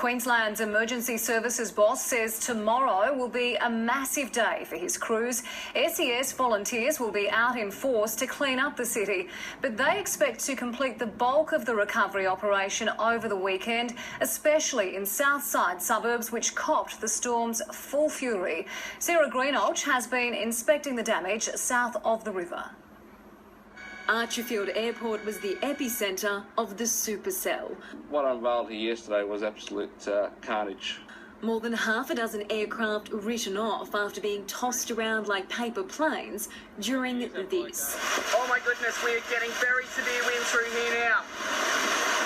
Queensland's emergency services boss says tomorrow will be a massive day for his crews. SES volunteers will be out in force to clean up the city, but they expect to complete the bulk of the recovery operation over the weekend, especially in south side suburbs which copped the storm's full fury. Sarah Greenolch has been inspecting the damage south of the river. Archerfield Airport was the epicentre of the supercell. What unveiled here yesterday was absolute carnage. More than half a dozen aircraft written off after being tossed around like paper planes during this. Oh my goodness, we are getting very severe winds through here now.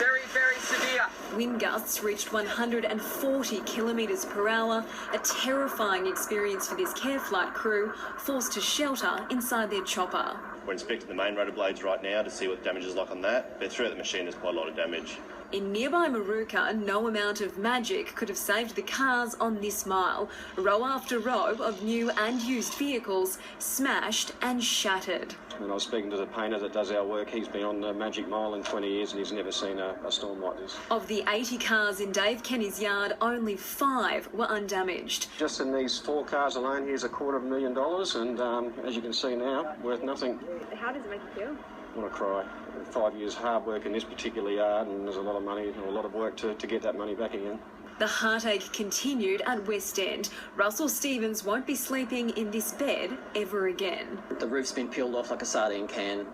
Very, very severe. Wind gusts reached 140 kilometres per hour, a terrifying experience for this care flight crew, forced to shelter inside their chopper. We're inspecting the main rotor blades right now to see what the damage is like on that, but throughout the machine there's quite a lot of damage. In nearby Maruka, no amount of magic could have saved the cars on this mile. Row after row of new and used vehicles smashed and shattered. When I was speaking to the painter that does our work, he's been on the Magic Mile in 20 years and he's never seen a storm like this. Of the 80 cars in Dave Kenny's yard, only 5 were undamaged. Just in these 4 cars alone, here's $250,000 and as you can see now, worth nothing. How does it make you feel? I want to cry. 5 years hard work in this particular yard and there's a lot of money and a lot of work to get that money back again. The heartache continued at West End. Russell Stevens won't be sleeping in this bed ever again. The roof's been peeled off like a sardine can.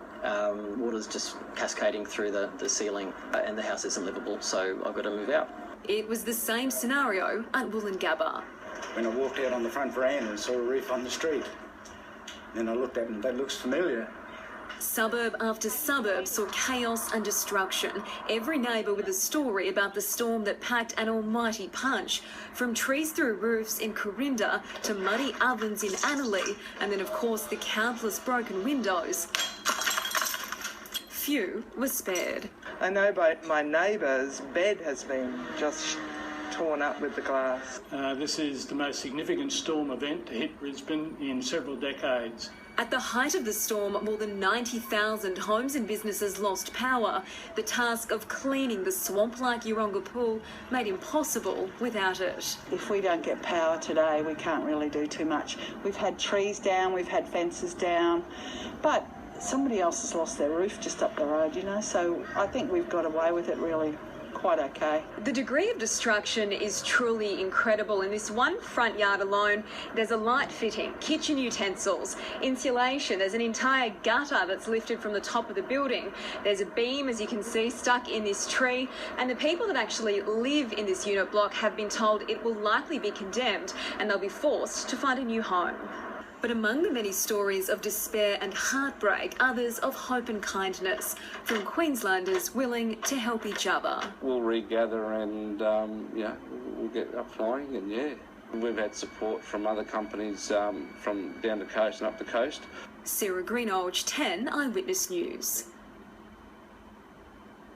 Water's just cascading through the ceiling and the house isn't livable, so I've got to move out. It was the same scenario at Wollongabba. When I walked out on the front veranda and saw a roof on the street, then I looked at it and that looks familiar. Suburb after suburb saw chaos and destruction. Every neighbour with a story about the storm that packed an almighty punch. From trees through roofs in Corinda to muddy ovens in Annerley, and then of course the countless broken windows. Few were spared. I know my neighbour's bed has been just torn up with the glass. This is the most significant storm event to hit Brisbane in several decades. At the height of the storm, more than 90,000 homes and businesses lost power. The task of cleaning the swamp-like Yeronga pool made impossible without it. If we don't get power today, we can't really do too much. We've had trees down, we've had fences down, but somebody else has lost their roof just up the road, you know, so I think we've got away with it really quite okay. The degree of destruction is truly incredible. In this one front yard alone, there's a light fitting, kitchen utensils, insulation, there's an entire gutter that's lifted from the top of the building. There's a beam, as you can see, stuck in this tree, and the people that actually live in this unit block have been told it will likely be condemned and they'll be forced to find a new home. But among the many stories of despair and heartbreak, others of hope and kindness from Queenslanders willing to help each other. We'll regather and, we'll get up flying and, We've had support from other companies from down the coast and up the coast. Sarah Greenolch, 10 Eyewitness News.